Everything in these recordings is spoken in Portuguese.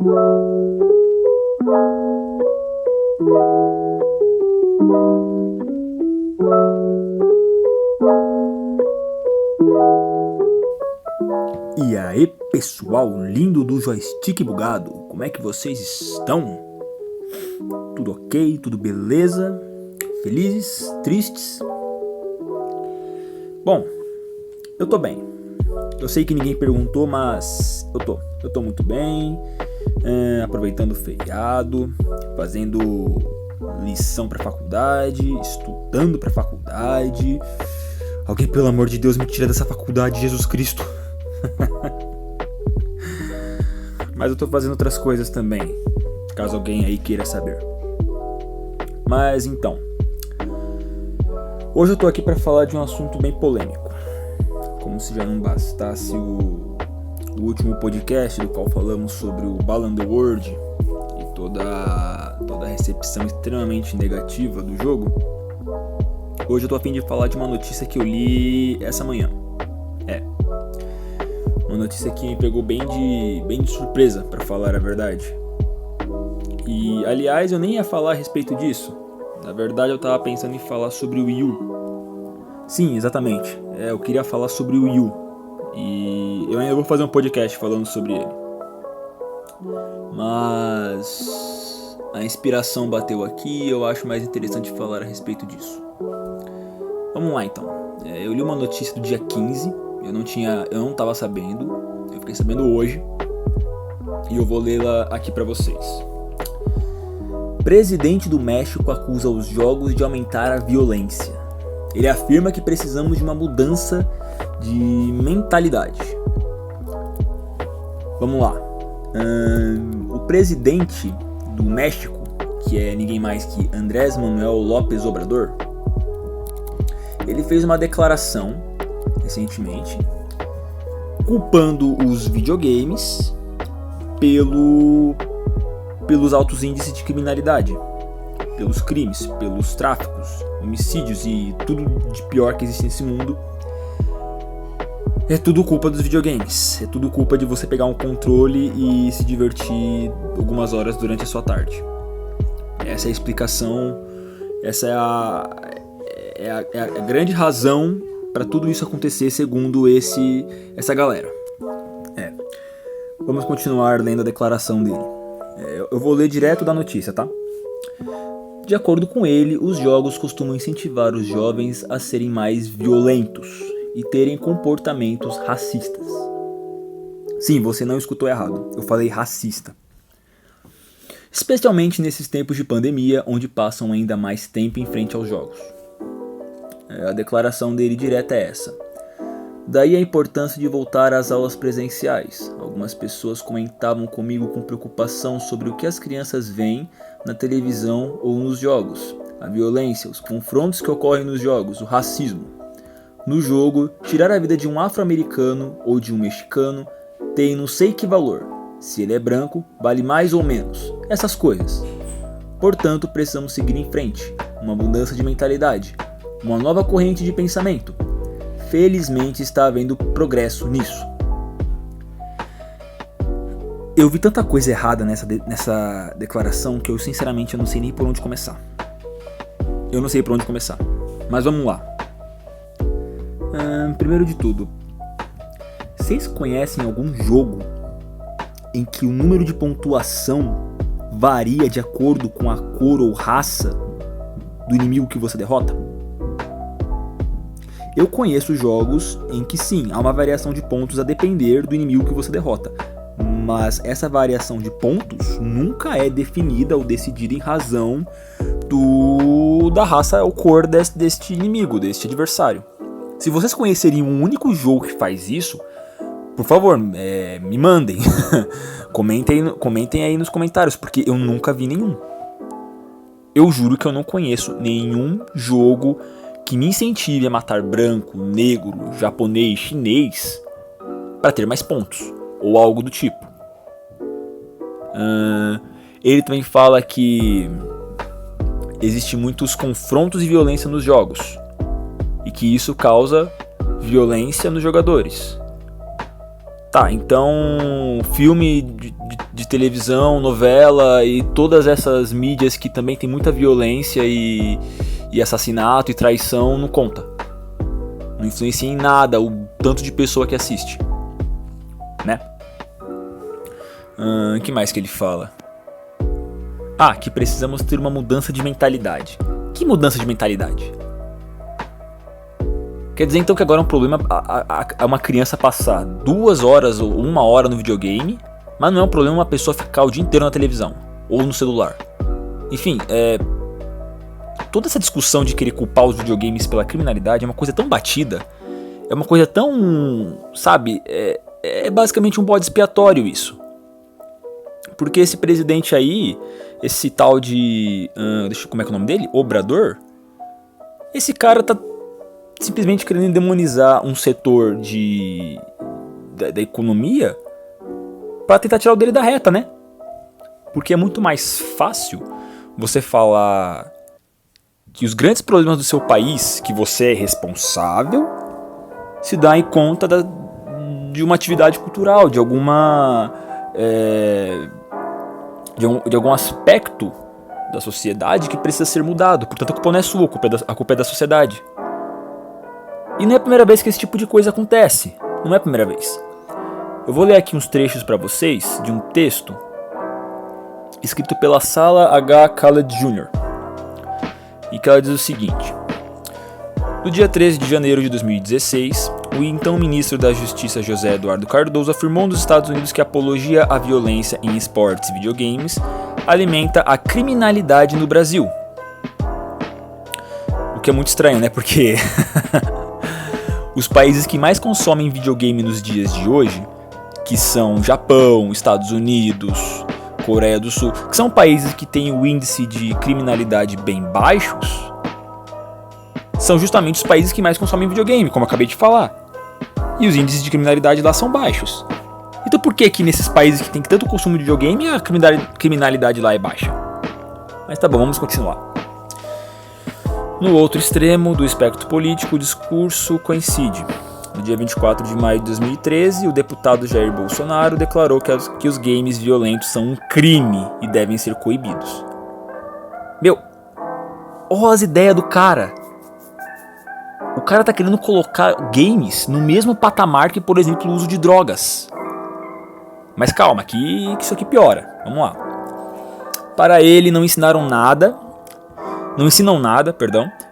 E aí, pessoal lindo do joystick bugado, como é que vocês estão? Tudo ok? Tudo beleza? Felizes? Tristes? Bom, eu tô bem. Eu sei que ninguém perguntou, mas eu tô muito bem, aproveitando o feriado, fazendo lição pra faculdade, estudando pra faculdade. Alguém, pelo amor de Deus, me tira dessa faculdade, Jesus Cristo. Mas eu tô fazendo outras coisas também, caso alguém aí queira saber. Mas então, hoje eu tô aqui pra falar de um assunto bem polêmico. Como se já não bastasse o último podcast, do qual falamos sobre o Ball Underworld e toda a recepção extremamente negativa do jogo. Hoje eu tô a fim de falar de uma notícia que eu li essa manhã. Uma notícia que me pegou bem de surpresa, pra falar a verdade. E, aliás, eu nem ia falar a respeito disso. Na verdade, eu tava pensando em falar sobre o Wii U. Sim, exatamente. Eu queria falar sobre o Wii U. E eu ainda vou fazer um podcast falando sobre ele. Mas a inspiração bateu aqui e eu acho mais interessante falar a respeito disso. Vamos lá, então. Eu li uma notícia do dia 15. Eu não tava sabendo, eu fiquei sabendo hoje e eu vou lê-la aqui pra vocês. Presidente do México acusa os jogos de aumentar a violência. Ele afirma que precisamos de uma mudança de mentalidade. Vamos lá. O presidente do México, que é ninguém mais que Andrés Manuel López Obrador, ele fez uma declaração recentemente, culpando os videogames pelos altos índices de criminalidade, pelos crimes, pelos tráficos, homicídios e tudo de pior que existe nesse mundo. É tudo culpa dos videogames, é tudo culpa de você pegar um controle e se divertir algumas horas durante a sua tarde. Essa é a explicação, essa é a grande razão para tudo isso acontecer, segundo essa galera. Vamos continuar lendo a declaração dele. Eu vou ler direto da notícia, tá? De acordo com ele, os jogos costumam incentivar os jovens a serem mais violentos e terem comportamentos racistas. Sim, você não escutou errado. Eu falei racista. Especialmente nesses tempos de pandemia, onde passam ainda mais tempo em frente aos jogos. A declaração dele direta é essa. Daí a importância de voltar às aulas presenciais. Algumas pessoas comentavam comigo com preocupação sobre o que as crianças veem na televisão ou nos jogos. A violência, os confrontos que ocorrem nos jogos, o racismo. No jogo, tirar a vida de um afro-americano ou de um mexicano tem não sei que valor. Se ele é branco, vale mais ou menos. Essas coisas. Portanto, precisamos seguir em frente. Uma mudança de mentalidade. Uma nova corrente de pensamento. Felizmente está havendo progresso nisso. Eu vi tanta coisa errada nessa declaração que eu sinceramente não sei nem por onde começar. Mas vamos lá. Primeiro de tudo, vocês conhecem algum jogo em que o número de pontuação varia de acordo com a cor ou raça do inimigo que você derrota? Eu conheço jogos em que sim, há uma variação de pontos a depender do inimigo que você derrota, mas essa variação de pontos nunca é definida ou decidida em razão da raça ou cor deste inimigo, deste adversário. Se vocês conhecerem um único jogo que faz isso, por favor, me mandem. Comentem aí nos comentários, porque eu nunca vi nenhum. Eu juro que eu não conheço nenhum jogo que me incentive a matar branco, negro, japonês, chinês para ter mais pontos, ou algo do tipo. Ele também fala que existe muitos confrontos e violência nos jogos, e que isso causa violência nos jogadores. Tá, então filme de de televisão, novela e todas essas mídias que também tem muita violência e assassinato e traição não conta. Não influencia em nada o tanto de pessoa que assiste, né? Que mais que ele fala? Que precisamos ter uma mudança de mentalidade. Que mudança de mentalidade? Quer dizer então que agora é um problema uma criança passar 2 horas ou 1 hora no videogame, mas não é um problema uma pessoa ficar o dia inteiro na televisão ou no celular. Enfim, toda essa discussão de querer culpar os videogames pela criminalidade é uma coisa tão batida, é uma coisa tão, sabe, é basicamente um bode expiatório isso. Porque esse presidente aí, esse tal de, como é que é o nome dele? Obrador? Esse cara tá simplesmente querendo demonizar um setor da economia para tentar tirar o dele da reta, né? Porque é muito mais fácil você falar que os grandes problemas do seu país, que você é responsável, se dá em conta de uma atividade cultural, de alguma de algum aspecto da sociedade que precisa ser mudado. Portanto, a culpa não é sua, a culpa é da sociedade. E não é a primeira vez que esse tipo de coisa acontece. Não é a primeira vez. Eu vou ler aqui uns trechos para vocês de um texto escrito pela Sala H. Khaled Jr. E que ela diz o seguinte: no dia 13 de janeiro de 2016, o então ministro da Justiça José Eduardo Cardoso afirmou nos Estados Unidos que a apologia à violência em esportes e videogames alimenta a criminalidade no Brasil. O que é muito estranho, né? Porque os países que mais consomem videogame nos dias de hoje, que são Japão, Estados Unidos, Coreia do Sul, que são países que têm o índice de criminalidade bem baixos, são justamente os países que mais consomem videogame, como eu acabei de falar. E os índices de criminalidade lá são baixos. Então por que nesses países que tem tanto consumo de videogame a criminalidade lá é baixa? Mas tá bom, vamos continuar. No outro extremo do espectro político, o discurso coincide. No dia 24 de maio de 2013, o deputado Jair Bolsonaro declarou que os games violentos são um crime e devem ser coibidos. Olha as ideias do cara. O cara tá querendo colocar games no mesmo patamar que, por exemplo, o uso de drogas. Mas calma, que isso aqui piora. Vamos lá. Para ele não ensinam nada,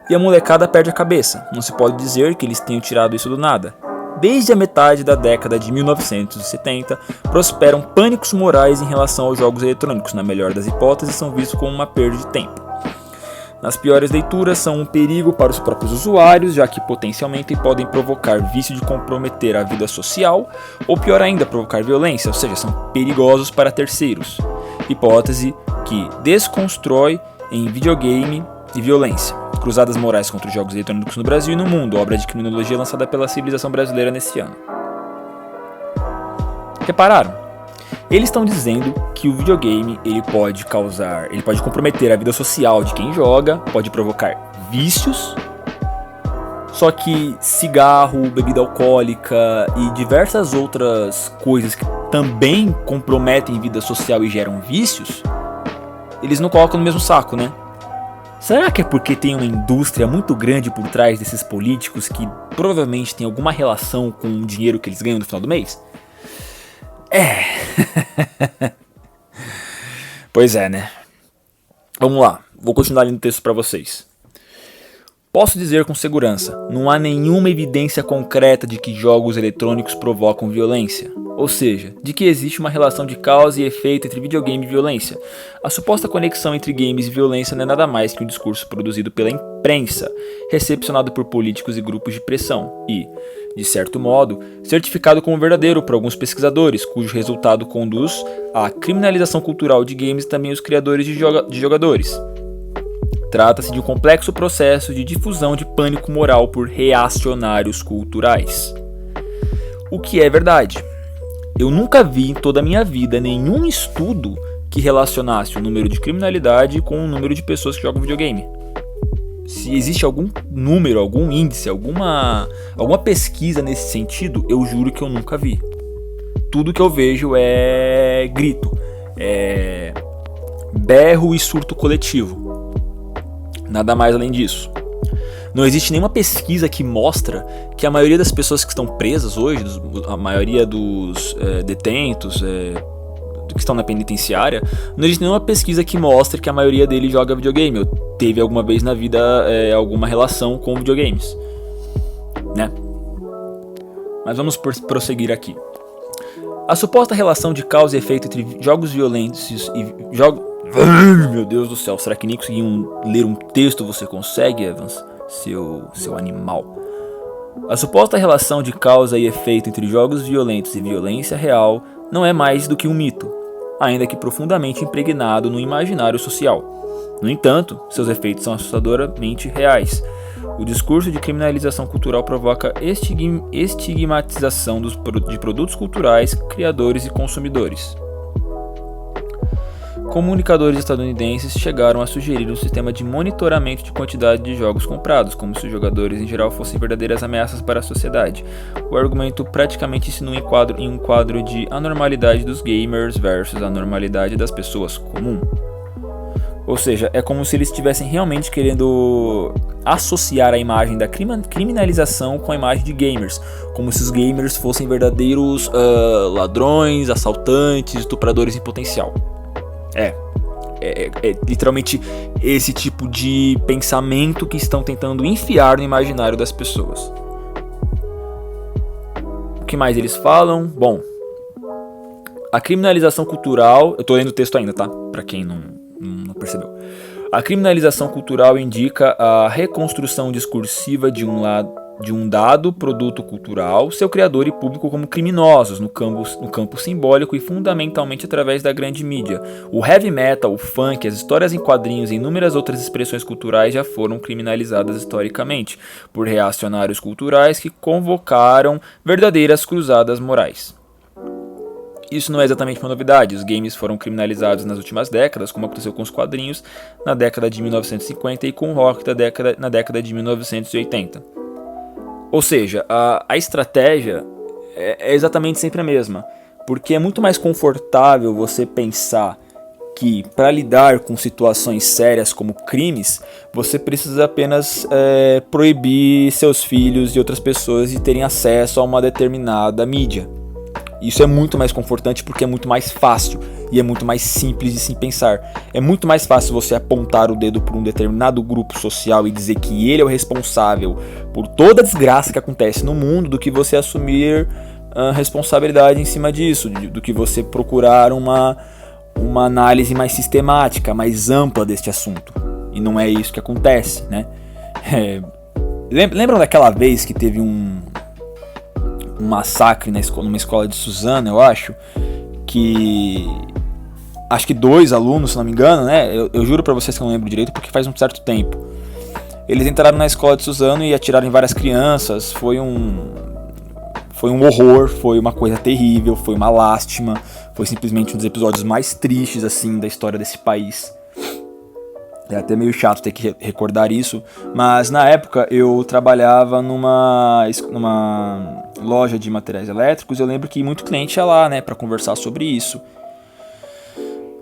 e a molecada perde a cabeça. Não se pode dizer que eles tenham tirado isso do nada. Desde a metade da década de 1970, prosperam pânicos morais em relação aos jogos eletrônicos. Na melhor das hipóteses, são vistos como uma perda de tempo. Nas piores leituras, são um perigo para os próprios usuários, já que potencialmente podem provocar vício de comprometer a vida social, ou pior ainda, provocar violência, ou seja, são perigosos para terceiros. Hipótese que desconstrói em videogame e violência. Cruzadas morais contra os jogos eletrônicos no Brasil e no mundo, obra de criminologia lançada pela civilização brasileira nesse ano. Repararam? Eles estão dizendo que o videogame ele pode comprometer a vida social de quem joga, pode provocar vícios. Só que cigarro, bebida alcoólica e diversas outras coisas que também comprometem vida social e geram vícios, eles não colocam no mesmo saco, né? Será que é porque tem uma indústria muito grande por trás desses políticos que provavelmente tem alguma relação com o dinheiro que eles ganham no final do mês? Pois é, né? Vamos lá, vou continuar lendo o texto para vocês. Posso dizer com segurança, não há nenhuma evidência concreta de que jogos eletrônicos provocam violência. Ou seja, de que existe uma relação de causa e efeito entre videogame e violência. A suposta conexão entre games e violência não é nada mais que um discurso produzido pela imprensa, recepcionado por políticos e grupos de pressão e, de certo modo, certificado como verdadeiro por alguns pesquisadores, cujo resultado conduz à criminalização cultural de games e também os criadores de jogadores. Trata-se de um complexo processo de difusão de pânico moral por reacionários culturais. O que é verdade? Eu nunca vi em toda a minha vida nenhum estudo que relacionasse o número de criminalidade com o número de pessoas que jogam videogame. Se existe algum número, algum índice, alguma pesquisa nesse sentido, eu juro que eu nunca vi. Tudo que eu vejo é grito, berro e surto coletivo. Nada mais além disso. Não existe nenhuma pesquisa que mostra que a maioria das pessoas que estão presas hoje, a maioria dos detentos que estão na penitenciária, não existe nenhuma pesquisa que mostre que a maioria deles joga videogame ou teve alguma vez na vida alguma relação com videogames, né? Mas vamos prosseguir aqui. A suposta relação de causa e efeito entre jogos violentos e jogos... Meu Deus do céu, será que nem consegui ler um texto você consegue, Evans? Seu animal. A suposta relação de causa e efeito entre jogos violentos e violência real não é mais do que um mito, ainda que profundamente impregnado no imaginário social. No entanto, seus efeitos são assustadoramente reais. O discurso de criminalização cultural provoca estigmatização de produtos culturais, criadores e consumidores. Comunicadores estadunidenses chegaram a sugerir um sistema de monitoramento de quantidade de jogos comprados, como se os jogadores em geral fossem verdadeiras ameaças para a sociedade. O argumento praticamente insinua em um quadro de anormalidade dos gamers versus a normalidade das pessoas comum. Ou seja, é como se eles estivessem realmente querendo associar a imagem da criminalização com a imagem de gamers, como se os gamers fossem verdadeiros ladrões, assaltantes, estupradores em potencial. É literalmente esse tipo de pensamento que estão tentando enfiar no imaginário das pessoas. O que mais eles falam? Bom, a criminalização cultural... Eu tô lendo o texto ainda, tá? Pra quem não percebeu. A criminalização cultural indica a reconstrução discursiva de um dado produto cultural, seu criador e público como criminosos no campo simbólico e fundamentalmente através da grande mídia. O heavy metal, o funk, as histórias em quadrinhos e inúmeras outras expressões culturais já foram criminalizadas historicamente por reacionários culturais que convocaram verdadeiras cruzadas morais. Isso não é exatamente uma novidade, os games foram criminalizados nas últimas décadas, como aconteceu com os quadrinhos na década de 1950 e com o rock na década de 1980. Ou seja, a estratégia é exatamente sempre a mesma, porque é muito mais confortável você pensar que para lidar com situações sérias como crimes, você precisa apenas proibir seus filhos e outras pessoas de terem acesso a uma determinada mídia. Isso é muito mais confortante porque é muito mais fácil e é muito mais simples de se pensar. É muito mais fácil você apontar o dedo para um determinado grupo social e dizer que ele é o responsável por toda a desgraça que acontece no mundo do que você assumir responsabilidade em cima disso, do que você procurar uma análise mais sistemática, mais ampla deste assunto. E não é isso que acontece, né? Lembram daquela vez que teve um massacre numa escola de Suzano, eu acho que 2 alunos, se não me engano, né? Eu juro pra vocês que eu não lembro direito porque faz um certo tempo. Eles entraram na escola de Suzano e atiraram em várias crianças. Foi um horror, foi uma coisa terrível, foi uma lástima, foi simplesmente um dos episódios mais tristes assim da história desse país. É até meio chato ter que recordar isso, mas na época eu trabalhava numa loja de materiais elétricos. Eu lembro que muito cliente ia lá, né, para conversar sobre isso.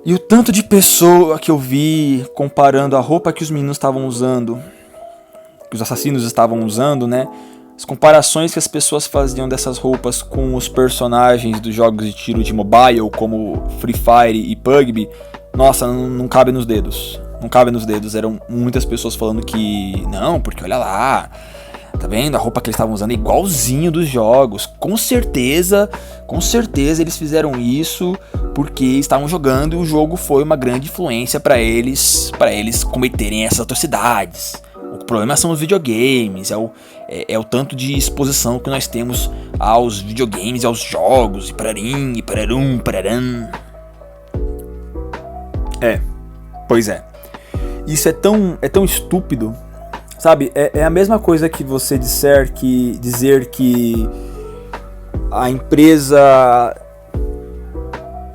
E o tanto de pessoa que eu vi comparando a roupa que os meninos estavam usando, que os assassinos estavam usando, né, as comparações que as pessoas faziam dessas roupas com os personagens dos jogos de tiro de mobile, como Free Fire e PUBG, nossa, não cabe nos dedos. Não cabe nos dedos. Eram muitas pessoas falando que não, porque olha lá, tá vendo? A roupa que eles estavam usando é igualzinho dos jogos. Com certeza eles fizeram isso porque estavam jogando e o jogo foi uma grande influência para eles cometerem essas atrocidades. O problema são os videogames, é o tanto de exposição que nós temos aos videogames, aos jogos, e pararim, e pararum, pararam. Pois é. Isso é tão estúpido, sabe? É a mesma coisa que você dizer que a empresa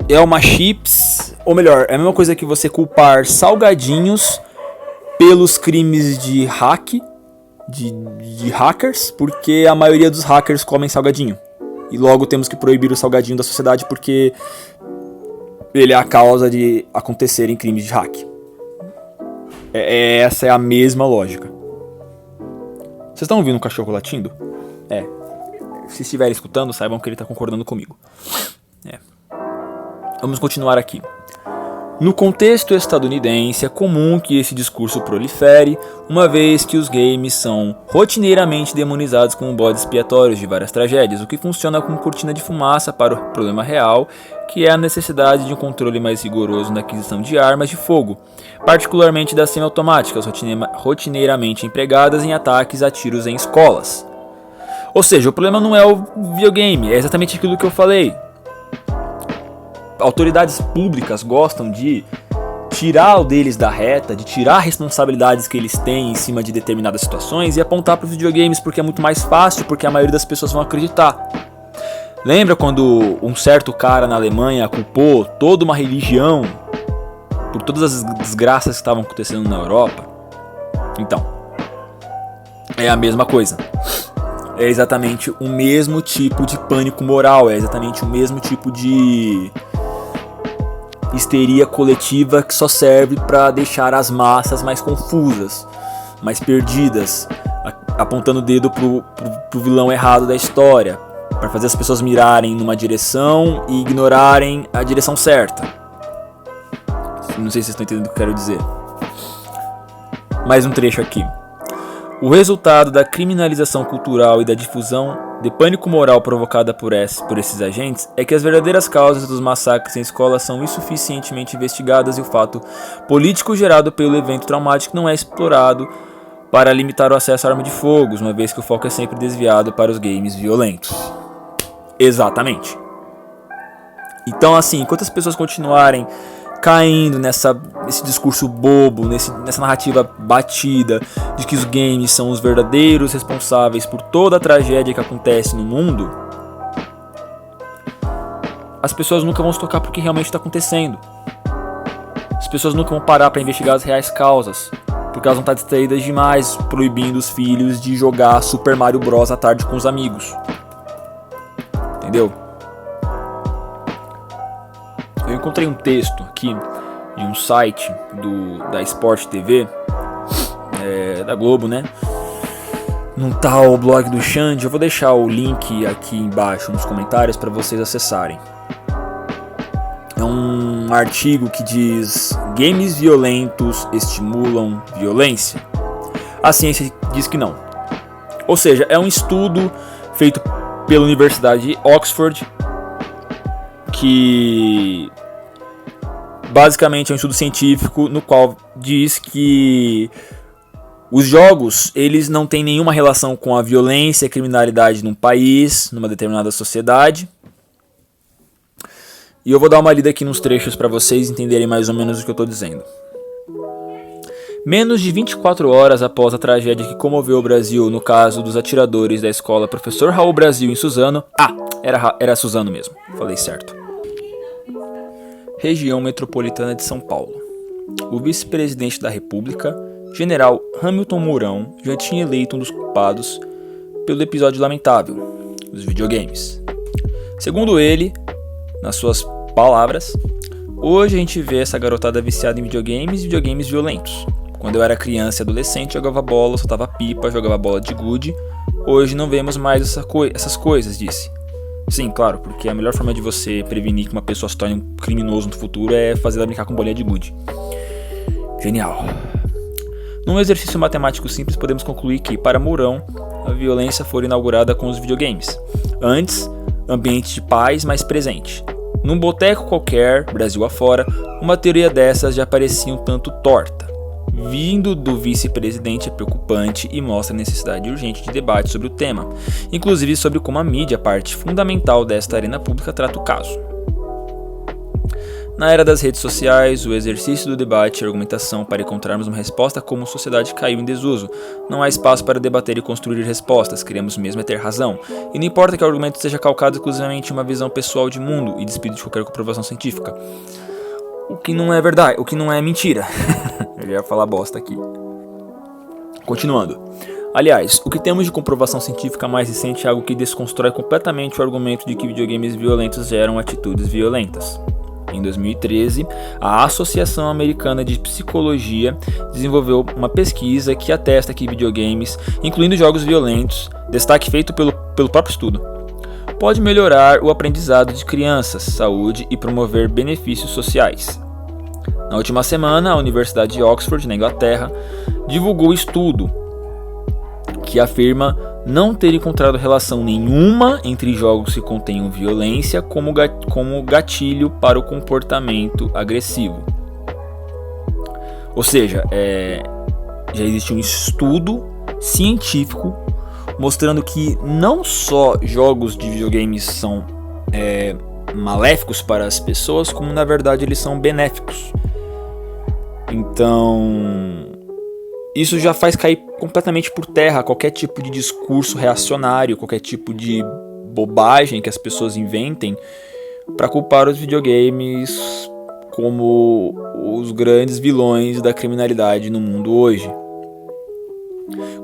é uma chips, ou melhor, é a mesma coisa que você culpar salgadinhos pelos crimes de hackers, porque a maioria dos hackers comem salgadinho. E logo temos que proibir o salgadinho da sociedade porque ele é a causa de acontecerem crimes de hack. Essa é a mesma lógica. Vocês estão ouvindo um cachorro latindo? Se estiverem escutando, saibam que ele está concordando comigo. Vamos continuar aqui. No contexto estadunidense, é comum que esse discurso prolifere, uma vez que os games são rotineiramente demonizados como bodes expiatórios de várias tragédias, o que funciona como cortina de fumaça para o problema real, que é a necessidade de um controle mais rigoroso na aquisição de armas de fogo, particularmente das semiautomáticas, rotineiramente empregadas em ataques a tiros em escolas. Ou seja, o problema não é o videogame, é exatamente aquilo que eu falei. Autoridades públicas gostam de tirar o deles da reta, de tirar responsabilidades que eles têm em cima de determinadas situações e apontar para os videogames porque é muito mais fácil, porque a maioria das pessoas vão acreditar. Lembra quando um certo cara na Alemanha culpou toda uma religião por todas as desgraças que estavam acontecendo na Europa? Então, é a mesma coisa. É exatamente o mesmo tipo de pânico moral, é exatamente o mesmo tipo de histeria coletiva que só serve para deixar as massas mais confusas, mais perdidas, apontando o dedo pro vilão errado da história, para fazer as pessoas mirarem numa direção e ignorarem a direção certa. Não sei se vocês estão entendendo o que eu quero dizer. Mais um trecho aqui. O resultado da criminalização cultural e da difusão de pânico moral provocada por esses agentes é que as verdadeiras causas dos massacres em escolas são insuficientemente investigadas e o fato político gerado pelo evento traumático não é explorado para limitar o acesso à arma de fogo, uma vez que o foco é sempre desviado para os games violentos. Exatamente. Então, assim, enquanto as pessoas continuarem caindo nesse discurso bobo, nessa narrativa batida de que os games são os verdadeiros responsáveis por toda a tragédia que acontece no mundo, as pessoas nunca vão se tocar porque realmente está acontecendo. As pessoas nunca vão parar para investigar as reais causas, porque elas vão estar distraídas demais proibindo os filhos de jogar Super Mario Bros. À tarde com os amigos. Entendeu? Eu encontrei um texto aqui de um site da Sport TV, da Globo, né? Num tal blog do Xande. Eu vou deixar o link aqui embaixo nos comentários para vocês acessarem. É um artigo que diz: games violentos estimulam violência? A ciência diz que não. Ou seja, é um estudo feito pela Universidade de Oxford, que basicamente é um estudo científico no qual diz que os jogos, eles não têm nenhuma relação com a violência e a criminalidade num país, numa determinada sociedade. E eu vou dar uma lida aqui nos trechos para vocês entenderem mais ou menos o que eu estou dizendo. Menos de 24 horas após a tragédia que comoveu o Brasil no caso dos atiradores da escola Professor Raul Brasil em Suzano... era Suzano mesmo, falei certo. Região Metropolitana de São Paulo. O vice-presidente da República, General Hamilton Mourão, já tinha eleito um dos culpados pelo episódio lamentável, os videogames. Segundo ele, nas suas palavras, hoje a gente vê essa garotada viciada em videogames e videogames violentos. Quando eu era criança e adolescente, jogava bola, soltava pipa, jogava bola de gude. Hoje não vemos mais essas coisas, disse. Sim, claro, porque a melhor forma de você prevenir que uma pessoa se torne um criminoso no futuro é fazer ela brincar com bolinha de gude. Genial. Num exercício matemático simples, podemos concluir que, para Mourão, a violência foi inaugurada com os videogames. Antes, ambiente de paz mais presente. Num boteco qualquer, Brasil afora, uma teoria dessas já parecia um tanto torta. Vindo do vice-presidente é preocupante e mostra a necessidade urgente de debate sobre o tema, inclusive sobre como a mídia, parte fundamental desta arena pública, trata o caso. Na era das redes sociais, o exercício do debate e argumentação para encontrarmos uma resposta como sociedade caiu em desuso. Não há espaço para debater e construir respostas, queremos mesmo é ter razão. E não importa que o argumento seja calcado exclusivamente em uma visão pessoal de mundo e despido de qualquer comprovação científica. O que não é verdade, o que não é mentira. Eu ia falar bosta aqui. Continuando. Aliás, o que temos de comprovação científica mais recente é algo que desconstrói completamente o argumento de que videogames violentos geram atitudes violentas. Em 2013, a Associação Americana de Psicologia desenvolveu uma pesquisa que atesta que videogames, incluindo jogos violentos, destaque feito pelo próprio estudo, pode melhorar o aprendizado de crianças, saúde e promover benefícios sociais. Na última semana, a Universidade de Oxford, na Inglaterra, divulgou estudo que afirma não ter encontrado relação nenhuma entre jogos que contenham violência como gatilho para o comportamento agressivo. Ou seja, já existe um estudo científico mostrando que não só jogos de videogames são maléficos para as pessoas, como na verdade eles são benéficos. Então, isso já faz cair completamente por terra qualquer tipo de discurso reacionário, qualquer tipo de bobagem que as pessoas inventem para culpar os videogames como os grandes vilões da criminalidade no mundo hoje.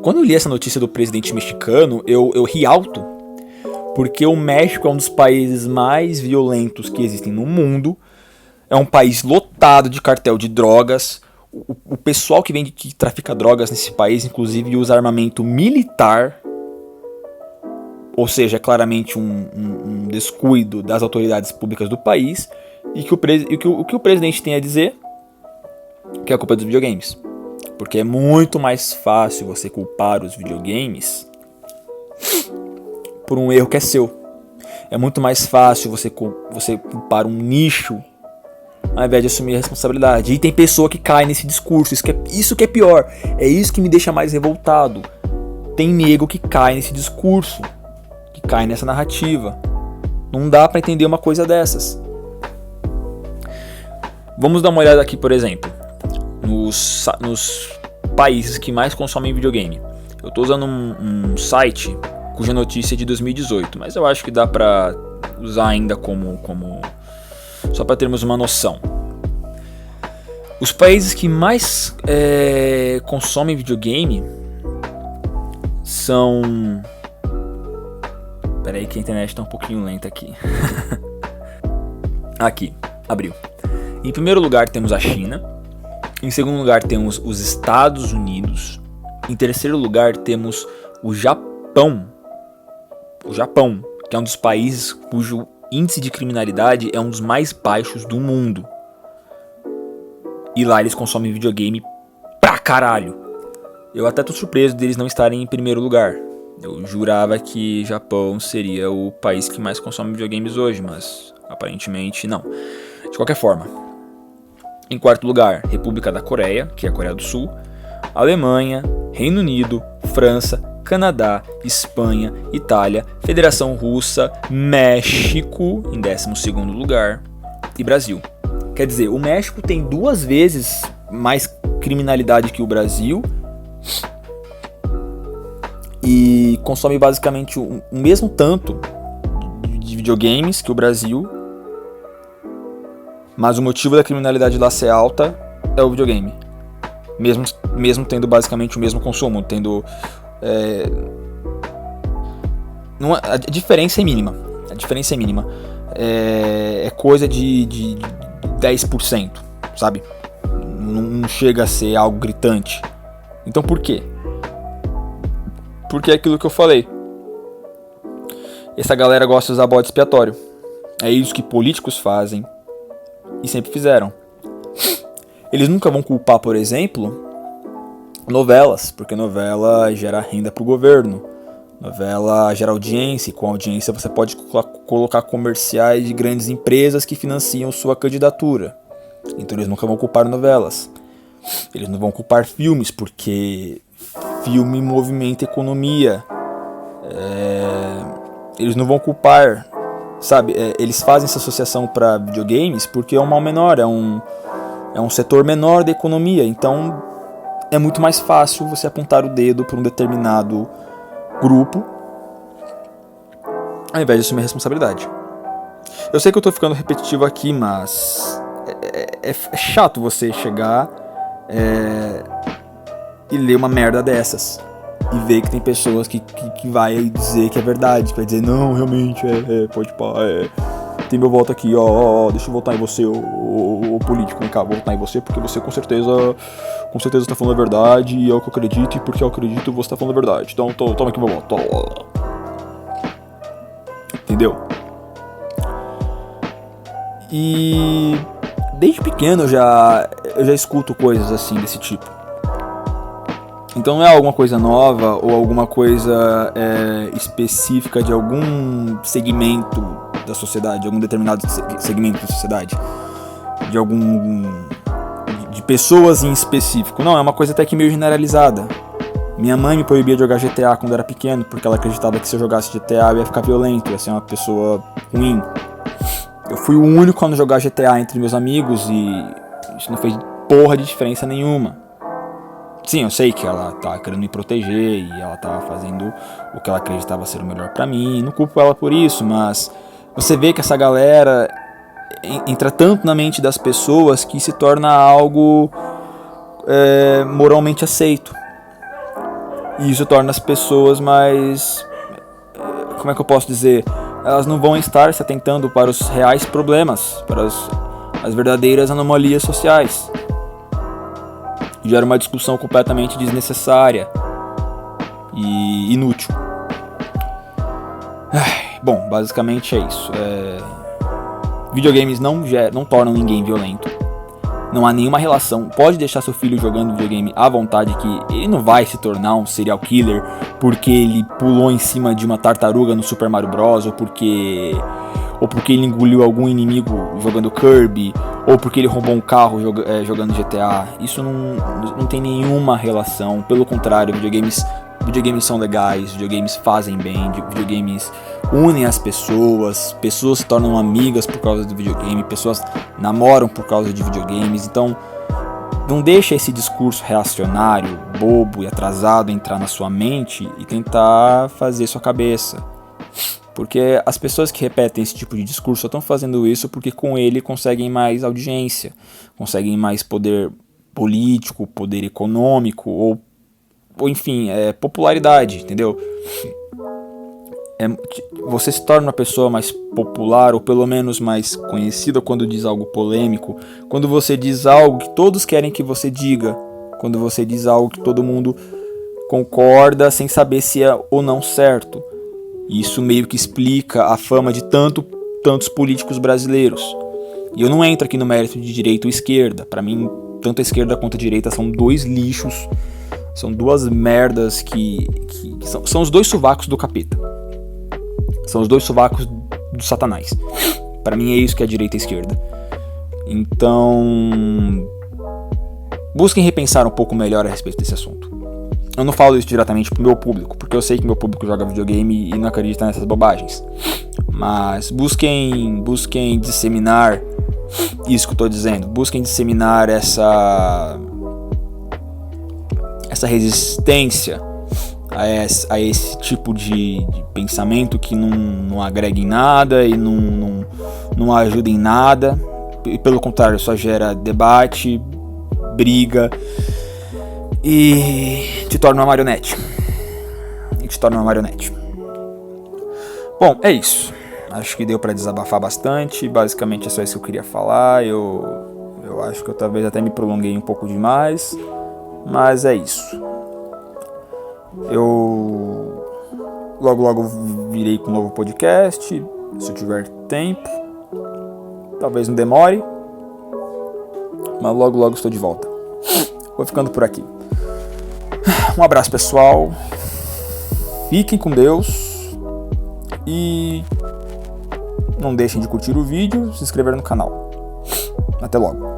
Quando eu li essa notícia do presidente mexicano, eu ri alto, porque o México é um dos países mais violentos que existem no mundo, é um país lotado de cartel de drogas. O pessoal que trafica drogas nesse país, inclusive, usa armamento militar, ou seja, é claramente um descuido das autoridades públicas do país, e o que o presidente tem a dizer que é a culpa dos videogames. Porque é muito mais fácil você culpar os videogames por um erro que é seu. É muito mais fácil você culpar um nicho ao invés de assumir a responsabilidade. E tem pessoa que cai nesse discurso. Isso que é pior. É isso que me deixa mais revoltado. Tem nego que cai nesse discurso, que cai nessa narrativa. Não dá pra entender uma coisa dessas. Vamos dar uma olhada aqui, por exemplo, nos países que mais consomem videogame. Eu tô usando um site cuja notícia é de 2018, mas eu acho que dá pra usar ainda como só para termos uma noção. Os países que mais consomem videogame são... Peraí que a internet tá um pouquinho lenta aqui. Aqui, abriu. Em primeiro lugar temos a China. Em segundo lugar temos os Estados Unidos. Em terceiro lugar temos o Japão. O Japão, que é um dos países cujo índice de criminalidade é um dos mais baixos do mundo. E lá eles consomem videogame pra caralho. Eu até tô surpreso deles não estarem em primeiro lugar. Eu jurava que Japão seria o país que mais consome videogames hoje, mas aparentemente não. De qualquer forma, em quarto lugar, República da Coreia, que é a Coreia do Sul, Alemanha, Reino Unido, França, Canadá, Espanha, Itália, Federação Russa, México em 12º lugar e Brasil. Quer dizer, o México tem 2 vezes mais criminalidade que o Brasil e consome basicamente o mesmo tanto de videogames que o Brasil, mas o motivo da criminalidade lá ser alta é o videogame, mesmo tendo basicamente o mesmo consumo, tendo... a diferença é mínima. É coisa de 10%, sabe? Não chega a ser algo gritante. Então por quê? Porque é aquilo que eu falei. Essa galera gosta de usar bode expiatório. É isso que políticos fazem e sempre fizeram. Eles nunca vão culpar, por exemplo, novelas, porque novela gera renda para o governo. Novela gera audiência, e com audiência você pode colocar comerciais de grandes empresas que financiam sua candidatura. Então eles nunca vão culpar novelas. Eles não vão culpar filmes, porque filme movimenta economia. Eles não vão culpar, sabe? Eles fazem essa associação para videogames porque é um mal menor, é um setor menor da economia. Então é muito mais fácil você apontar o dedo para um determinado grupo ao invés de assumir a responsabilidade. Eu sei que eu tô ficando repetitivo aqui, mas é chato você chegar e ler uma merda dessas e ver que tem pessoas que vai dizer que é verdade, que vai dizer não, realmente pode pá, tem meu voto aqui, deixa eu votar em você, o político, vem cá, vou votar em você porque você com certeza está falando a verdade e é o que eu acredito, e porque eu acredito você está falando a verdade, então toma aqui meu voto. Entendeu? E desde pequeno eu já escuto coisas assim desse tipo. Então não é alguma coisa nova ou alguma coisa específica de algum segmento da sociedade, de algum determinado segmento da sociedade, de pessoas em específico. Não, é uma coisa até que meio generalizada. Minha mãe me proibia de jogar GTA quando eu era pequeno, porque ela acreditava que se eu jogasse GTA eu ia ficar violento, ia ser uma pessoa ruim. Eu fui o único a não jogar GTA entre meus amigos e isso não fez porra de diferença nenhuma. Sim, eu sei que ela tá querendo me proteger e ela tá fazendo o que ela acreditava ser o melhor pra mim, não culpo ela por isso, mas você vê que essa galera entra tanto na mente das pessoas que se torna algo moralmente aceito. E isso torna as pessoas mais... como é que eu posso dizer? Elas não vão estar se atentando para os reais problemas, para as verdadeiras anomalias sociais. Gera uma discussão completamente desnecessária e inútil. Bom, basicamente é isso. Videogames não tornam ninguém violento. Não há nenhuma relação. Pode deixar seu filho jogando videogame à vontade, que ele não vai se tornar um serial killer porque ele pulou em cima de uma tartaruga no Super Mario Bros. Ou porque ele engoliu algum inimigo jogando Kirby, ou porque ele roubou um carro jogando GTA. Isso não tem nenhuma relação. Pelo contrário, videogames são legais, videogames fazem bem, videogames unem as pessoas se tornam amigas por causa do videogame, pessoas namoram por causa de videogames. Então não deixa esse discurso reacionário, bobo e atrasado entrar na sua mente e tentar fazer sua cabeça. Porque as pessoas que repetem esse tipo de discurso só estão fazendo isso porque com ele conseguem mais audiência, conseguem mais poder político, poder econômico ou enfim, popularidade, entendeu? Você se torna uma pessoa mais popular ou pelo menos mais conhecida quando diz algo polêmico, quando você diz algo que todos querem que você diga, quando você diz algo que todo mundo concorda sem saber se é ou não certo. Isso meio que explica a fama de tantos políticos brasileiros. E eu não entro aqui no mérito de direita ou esquerda. Para mim, tanto a esquerda quanto a direita são dois lixos, são duas merdas que são os dois sovacos do capeta. São os dois sovacos do Satanás. Para mim é isso que é a direita e a esquerda. Então, busquem repensar um pouco melhor a respeito desse assunto. Eu não falo isso diretamente pro meu público, porque eu sei que meu público joga videogame e não acredita nessas bobagens. Mas busquem disseminar isso que eu tô dizendo. Busquem disseminar essa resistência a esse tipo de pensamento que não agrega em nada e não ajuda em nada. E pelo contrário, só gera debate, briga e te torna uma marionete. Bom, é isso. Acho que deu pra desabafar bastante. Basicamente é só isso que eu queria falar. Eu acho que eu talvez até me prolonguei um pouco demais, mas é isso. Eu logo virei com um novo podcast, se eu tiver tempo. Talvez não demore, mas logo estou de volta. Vou ficando por aqui. Um abraço, pessoal. Fiquem com Deus. E não deixem de curtir o vídeo, se inscrever no canal. Até logo.